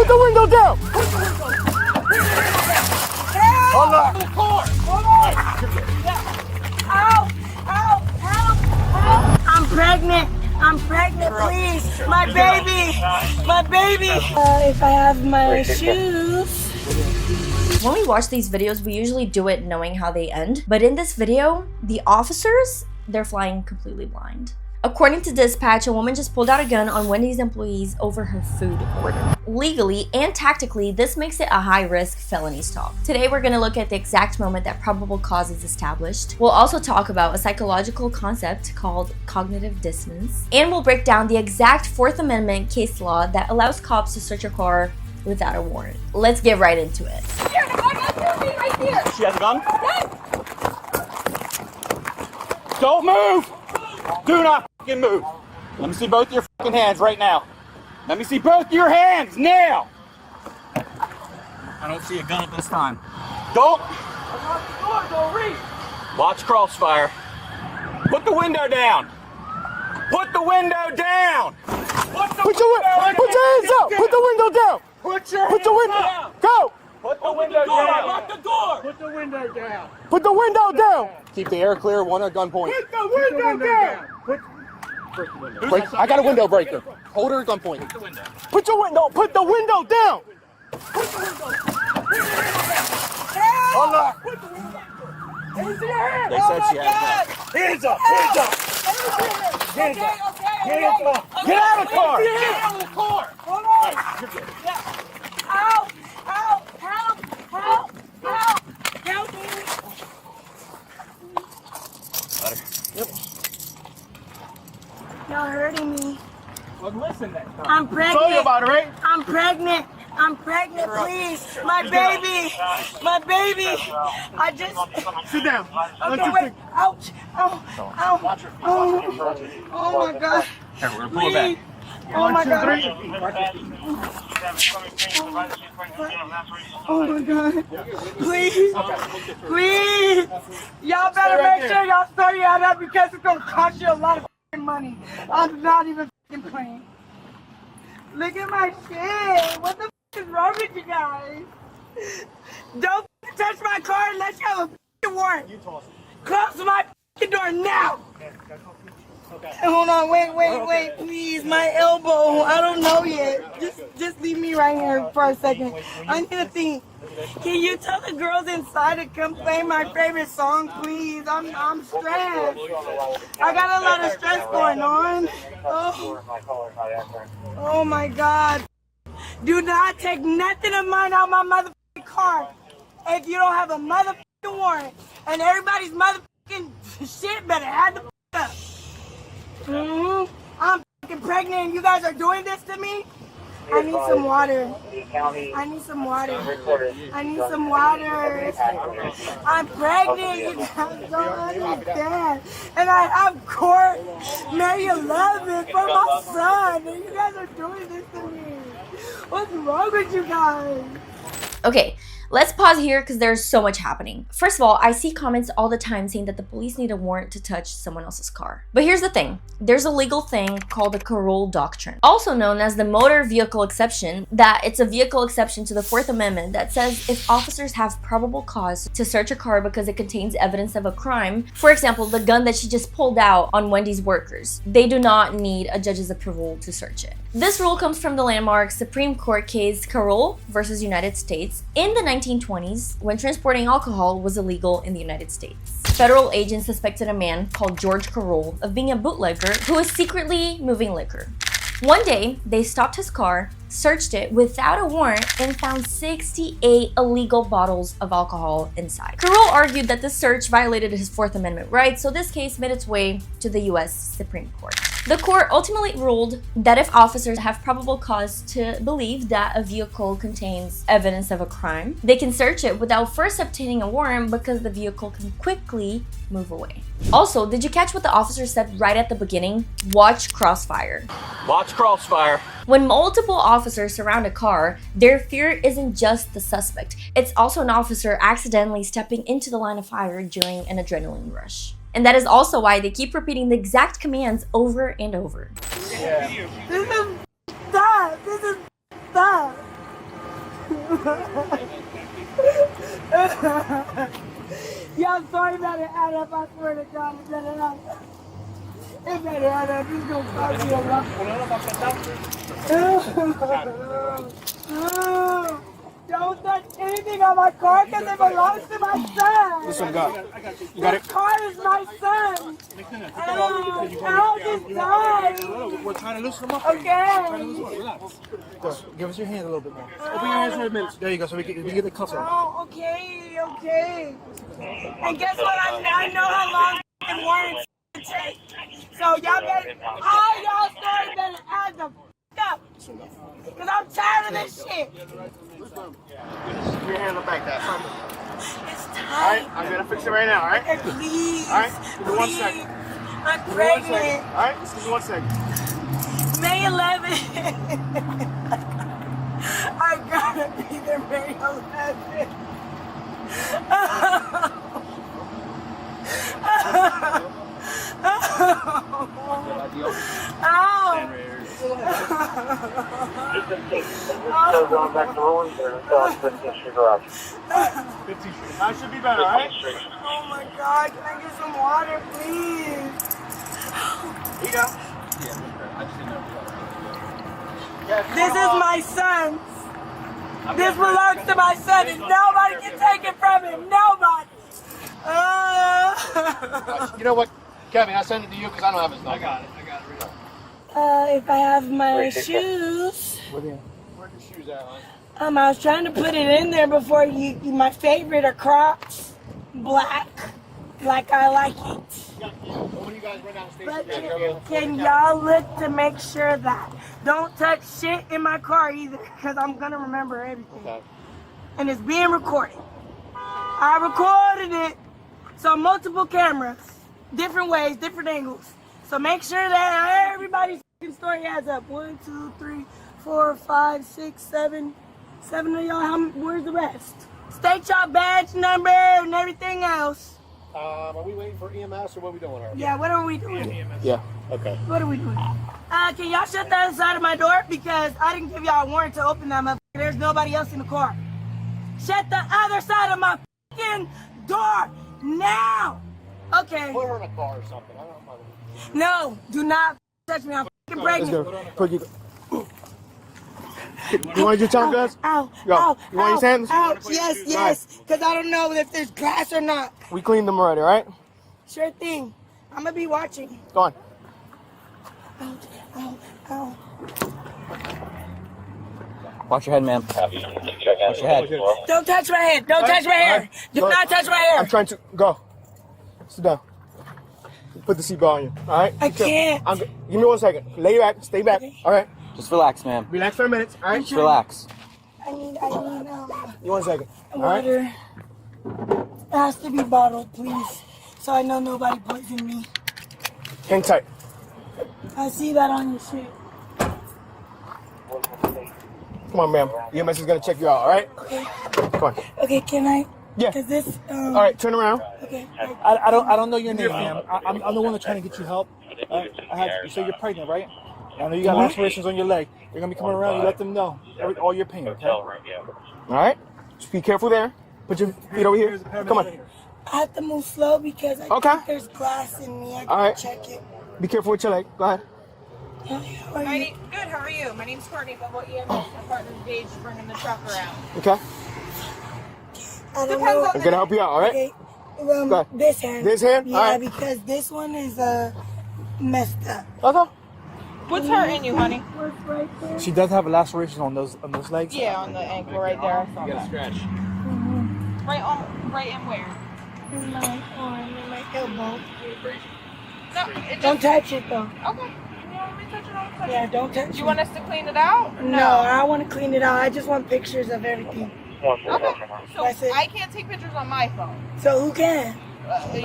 the window down! Hold on! Help! I'm pregnant, please. My baby. If I have my shoes. When we watch these videos, we usually do it knowing how they end. But in this video, the officers, they're flying completely blind. According to dispatch, a woman just pulled out a gun on Wendy's employees over her food order. Legally and tactically, this makes it a high-risk felony stop. Today, we're going to look at the exact moment that probable cause is established. We'll also talk about a psychological concept called cognitive dissonance. And we'll break down the exact Fourth Amendment case law that allows cops to search a car without a warrant. Let's get right into it. Here, I got right here. She has a gun? Yes. Don't move! Do not fucking move! Let me see both your fucking hands right now. Let me see both your hands now! I don't see a gun at this time. Don't! Watch crossfire. Put the window down! Put the window down! Put your hands up! Put the window down! Put the window down! Go! Put the window down! Lock the door! Put the window down! Put the window down! Keep the air clear, one at gunpoint. Put the window down! I got a window breaker. Hold her at gunpoint. Put the window down! Put the window down! Hold on! They said she had that. Hands up! Hands up! Hands up! Hands up! Get out of the car! Get out of the car! Hold on! Help! Help me! Y'all hurting me. Well, listen next time. I'm pregnant. Tell you about it, right? I'm pregnant, please. My baby. I just... Sit down. Okay, wait. Ouch. Ow. Oh my God. Here, we're gonna pull it back. Oh my God. 1, 2, 3. Oh my God. Please. Y'all better make sure y'all study on that because it's gonna cost you a lot of money. I'm not even playing. Look at my shit. What the is wrong with you guys? Don't touch my car unless you have a warrant. Close my door now. Okay. Hold on, wait, please. My elbow. I don't know yet. Just leave me right here for a second. I need to think. Can you tell the girls inside to come play my favorite song, please? I'm stressed. I got a lot of stress going on. Oh my God. Do not take nothing of mine out my motherfucking car if you don't have a motherfucking warrant. And everybody's motherfucking shit better have the up. I'm fucking pregnant and you guys are doing this to me? I need some water. I'm pregnant, you guys don't understand. And I have court May 11th for my son. And you guys are doing this to me. What's wrong with you guys? Okay, let's pause here because there's so much happening. First of all, I see comments all the time saying that the police need a warrant to touch someone else's car. But here's the thing. There's a legal thing called the Carroll Doctrine, also known as the motor vehicle exception, that it's a vehicle exception to the Fourth Amendment that says if officers have probable cause to search a car because it contains evidence of a crime, for example, the gun that she just pulled out on Wendy's workers, they do not need a judge's approval to search it. This rule comes from the landmark Supreme Court case Carroll versus United States in the 1920s when transporting alcohol was illegal in the United States. Federal agents suspected a man called George Carroll of being a bootlegger who was secretly moving liquor. One day, they stopped his car, searched it without a warrant, and found 68 illegal bottles of alcohol inside. Carroll argued that the search violated his Fourth Amendment rights, so this case made its way to the US Supreme Court. The court ultimately ruled that if officers have probable cause to believe that a vehicle contains evidence of a crime, they can search it without first obtaining a warrant because the vehicle can quickly move away. Also, did you catch what the officer said right at the beginning? Watch crossfire. Watch crossfire. When multiple officers surround a car, their fear isn't just the suspect. It's also an officer accidentally stepping into the line of fire during an adrenaline rush. And that is also why they keep repeating the exact commands over and over. This is stop. Yeah, I'm sorry about it add up. I swear to God, it better add up. It better add up. It's gonna cost you a lot. Don't touch anything on my car because it belongs to my son. Listen, God. You got it? This car is my son. I'll just die. We're trying to loosen them up. Okay. Go. Give us your hand a little bit more. Open your hands for a minute. There you go, so we get the cuffs on. Oh, okay. And guess what? I know how long fucking warrants take. So y'all better, all y'all stories better add the up. Because I'm tired of this shit. Your hand on the back, Dad. It's All time. right, I'm gonna fix it right now. All right. Okay, please. All right. Give me 1 second. I'm Give me 1 second. pregnant. All right. Just give me 1 second. May 11th. I gotta be there May 11th. Going back to Rollins there until 15th Street Garage. 15th Street. That should be better, all right? Oh my God, can I get some water, please? Here you go. This is my son's. This belongs to my son, and nobody can take it from him. Nobody. You know what, Kevin? I'll send it to you because I don't have his number. I got it. If I have my shoes. Where's your shoes at, hon? I was trying to put it in there before you. My favorite are Crocs, black, like I like it. When you guys run down the station, But can y'all look to make sure that don't touch shit in my car either, because I'm gonna remember everything. Okay. And it's being recorded. I recorded it, so multiple cameras, different ways, different angles. So make sure that everybody's story adds up. 1, 2, 3, 4, 5, 6, 7. 7 of y'all. Where's the rest? State y'all badge number and everything else. Are we waiting for EMS or what are we doing? Yeah, what are we doing? Yeah. Okay. What are we doing? Can y'all shut the other side of my door? Because I didn't give y'all a warrant to open that motherfucker. There's nobody else in the car. Shut the other side of my fucking door now. Okay. Put her in a car or something. I don't know. No, do not touch me. I'm fucking pregnant. Let's go. You want your tongue, guys? Ow, Go. ow, You want your hands? Ow, yes. Because I don't know if there's glass or not. We cleaned them already, right? Sure thing. I'm going to be watching. Go on. Ow. Watch your head, ma'am. Watch your head. Don't touch my head. Don't touch my hair. Do not touch my hair. I'm trying to go. Sit down. Put the seatbelt on you. All right. I can't. Give me 1 second. Lay back. Stay back. Okay. All right. Just relax, ma'am. Relax for a minute. All right. Just relax. I need You 1 second. All right. water. It has to be bottled, please. So I know nobody poisoned me. Hang tight. I see that on your shit. Come on, ma'am. EMS is gonna check you out. All right. Okay. Come on. Okay, can I? Yeah. Is this? All right. Turn around. Okay. I don't know your name, ma'am. I'm the one that's trying to get you help. So you're pregnant, right? I know you got lacerations on your leg. They're gonna be coming around. You let them know all your pain. Okay? All right. Just be careful there. Put your feet over here. Come on. I have to move slow because I think there's glass in me. I can check it. Be careful with your leg. Go ahead. Good, how are you? My name's Courtney, but what EMS, my partner's Gage, bringing the truck around. Okay. I don't know. I'm gonna help you out. All right. Okay. Go ahead. This hand. This hand? Yeah, All right. because this one is messed up. Okay. What's hurting you, honey? What's right there? She does have a laceration on those legs. Yeah, on the ankle right there. I saw that. Scratch. Right in where? In my arm, in my elbow. No, it Don't just... touch it though. Okay. You want me to touch it? I'll touch Yeah, it. don't touch Do it. you want us to clean it out? Or No, I want to clean it out. I just want pictures of everything. Okay. So That's it. I can't take pictures on my phone. So who can?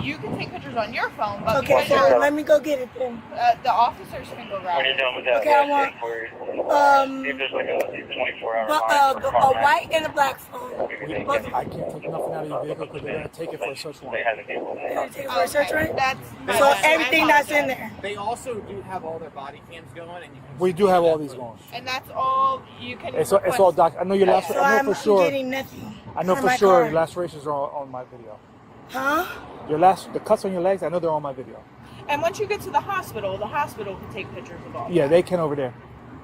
You can take pictures on your phone, but Okay, so let me go get it then. the officers can go grab When you're it. done with that, Okay, I want see if there's like a 24-hour a white and a black phone. I can't take nothing out of your vehicle because they're going to take it for a search warrant. They're gonna take it for a search warrant? That's So everything that's in there. They also do have all their body cams going, and you can We do have all these going. And that's all you can. It's all doc. I know your last. So I I'm know for sure. getting nothing. I know for for my sure car. your lacerations are on my video. Huh? The cuts on your legs. I know they're on my video. And once you get to the hospital can take pictures of all. Yeah, they can over there.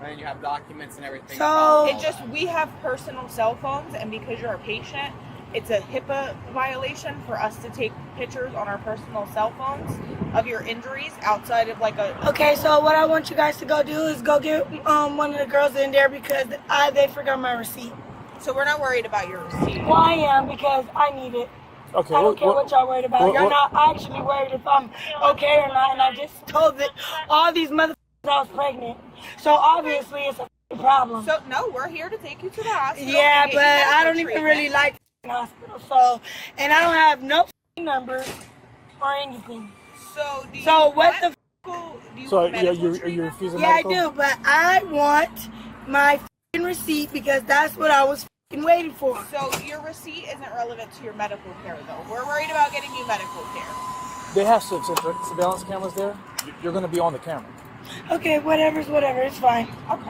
and you have documents and everything. So It just, we have personal cell phones, and because you're a patient, it's a HIPAA violation for us to take pictures on our personal cell phones of your injuries outside of like a... okay, so what I want you guys to go do is go get one of the girls in there because they forgot my receipt. So we're not worried about your receipt. Well, I am because I need it. Okay. I don't care what y'all worried about. You're not actually worried if I'm okay or not, and I just told that all these motherfuckers I was pregnant. So obviously it's a problem. So, no, we're here to take you to the hospital. Yeah, to get but you medical I don't even treatment. really like hospital. So, and I don't have no number or anything. So, do you So what the? do you So want medical are you treatment? refusing Yeah, I medical? do, but I want my receipt because that's what I was waiting for. So your receipt isn't relevant to your medical care, though. We're worried about getting you medical care. They have surveillance cameras there. You're going to be on the camera. Okay, whatever's whatever. It's fine. Okay.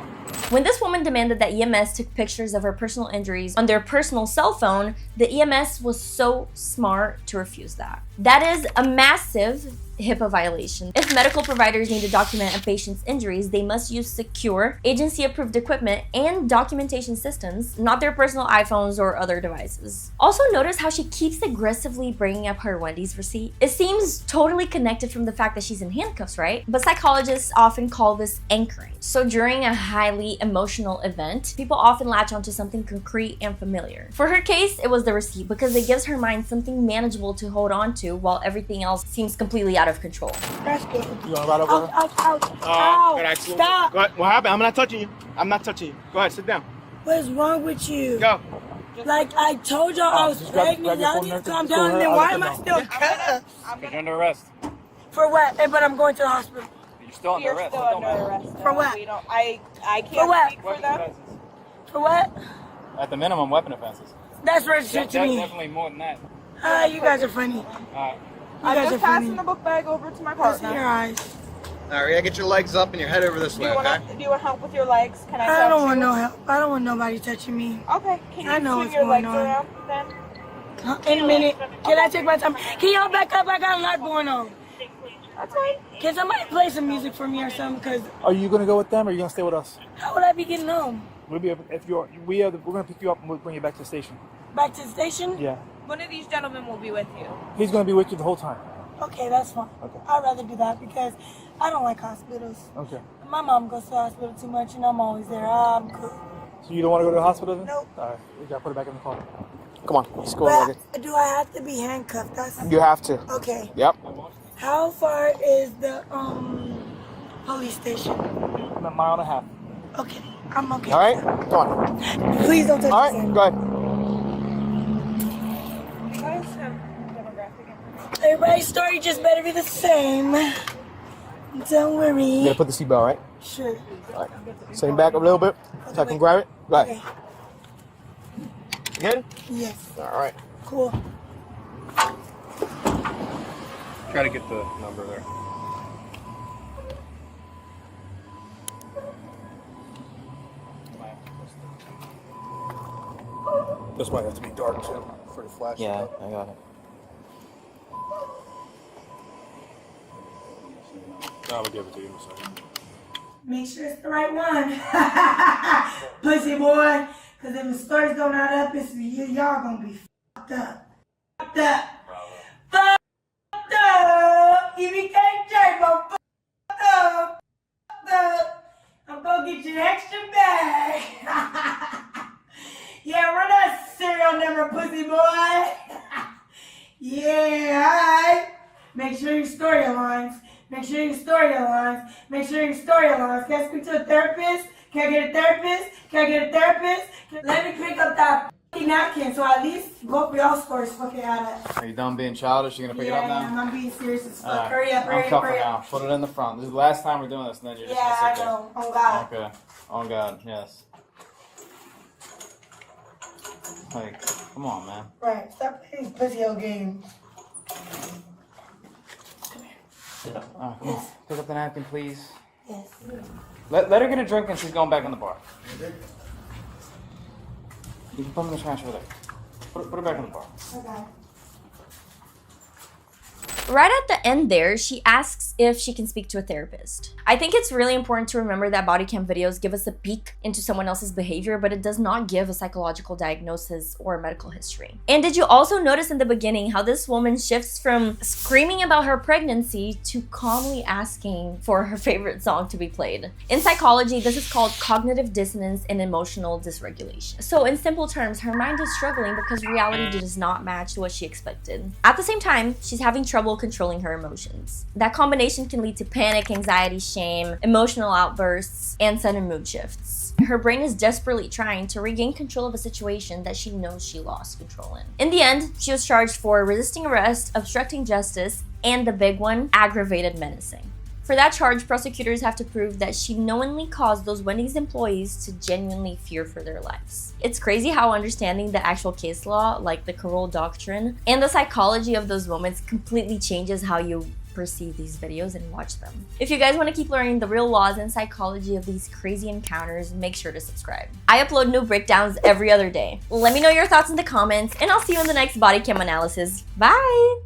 When this woman demanded that EMS took pictures of her personal injuries on their personal cell phone, the EMS was so smart to refuse that. That is a massive HIPAA violation. If medical providers need to document a patient's injuries, they must use secure, agency-approved equipment and documentation systems, not their personal iPhones or other devices. Also, notice how she keeps aggressively bringing up her Wendy's receipt. It seems totally connected from the fact that she's in handcuffs, right? But psychologists often call this anchoring. So during a highly emotional event, people often latch onto something concrete and familiar. For her case, it was the receipt because it gives her mind something manageable to hold on to while everything else seems completely out of control. That's good. You want to ride over Ow, her? ow, ow, ow. Stop. Go ahead. What happened? I'm not touching you. I'm not touching you. Go ahead, sit down. What is wrong with you? Go. Like I told y'all I was Just grab pregnant. your Y'all phone need to there, calm just pull down. her Then out why of am the I still cuffed? You're under arrest. For what? But I'm going to the hospital. You're still under You're arrest. still It don't under matter. arrest. For what? We don't, I For can't what? speak for them. For what? At the minimum, weapon offenses. That's registered to me. Definitely more than that. You guys are funny. You I'm guys are just passing funny. the book bag over to my Close partner. your eyes. All right, get your legs up and your head over this Do way, you okay? want help with your legs? Can I I touch don't want you? no help. I don't want nobody touching me. Okay, can I you know swing what's your going legs on. around then? In a minute. Can I take my time? Can y'all back up? I got a lot going on. That's fine. Can somebody play some music for me or something? Because Are you going to go with them or are you going to stay with us? how would I be getting home? We'll be able, if you're, we're going to pick you up and we'll bring you back to the station. Back to the station? Yeah. One of these gentlemen will be with you. He's going to be with you the whole time. Okay, that's fine. Okay. I'd rather do that because I don't like hospitals. Okay. My mom goes to the hospital too much and I'm always there. I'm good. So you don't want to go to the hospital then? Nope. All right. We got to put it back in the car. Come on. Let's go over But do I have to be handcuffed? That's You have to. okay. Yep. How far is the police station? A mile and a half. Okay, I'm okay. All right. Come on. Please don't touch All me. right. Go ahead. You guys have demographic information? Everybody's story just better be the same. Don't worry. You gotta put the seatbelt, right? Sure. All right. Send back a little bit so I can grab it. Go ahead. Okay. Good? Yes. All right. Cool. Try to get the number there. This might have to be dark too for the flash. Yeah, I got it. I'll give it to you in a second. Make sure it's the right one. Pussy boy. Because if the story's going out up, it's y'all gonna be fucked up. Fucked up. Fucked up. If you can't jerk, but fucked up. Fucked up. I'm gonna get you an extra bag. Yeah, run that serial number, pussy boy. Yeah, alright. Make sure your story aligns. Make sure your story aligns. Make sure your story aligns. Can I speak to a therapist? Can I get a therapist? Can I get a therapist? Let me pick up that empty napkin, so at least both of y'all scores fucking at it. Are you done being childish? You gonna pick it up now? I'm being serious as fuck. Alright. Hurry up, hurry I'm up, cuffing hurry up. now. Put it in the front. This is the last time we're doing this, and then you're just Yeah, gonna I sit there. know. Oh God. Okay. Oh God, yes. Like, come on, man. Right, stop playing pussy old games. Oh, come on. Pick up the napkin, please. Yes. Let her get a drink and she's going back in the bar. You can put them in the trash over there. Put her back in the bar. Okay. Right at the end there, she asks if she can speak to a therapist. I think it's really important to remember that body cam videos give us a peek into someone else's behavior, but it does not give a psychological diagnosis or a medical history. And did you also notice in the beginning how this woman shifts from screaming about her pregnancy to calmly asking for her favorite song to be played? In psychology, this is called cognitive dissonance and emotional dysregulation. So in simple terms, her mind is struggling because reality does not match what she expected. At the same time, she's having trouble controlling her emotions. That combination can lead to panic, anxiety, shame, emotional outbursts, and sudden mood shifts. Her brain is desperately trying to regain control of a situation that she knows she lost control in. In the end, she was charged for resisting arrest, obstructing justice, and the big one, aggravated menacing. For that charge, prosecutors have to prove that she knowingly caused those Wendy's employees to genuinely fear for their lives. It's crazy how understanding the actual case law, like the Carroll Doctrine, and the psychology of those moments completely changes how you perceive these videos and watch them. If you guys want to keep learning the real laws and psychology of these crazy encounters, make sure to subscribe. I upload new breakdowns every other day. Let me know your thoughts in the comments, and I'll see you in the next body cam analysis. Bye!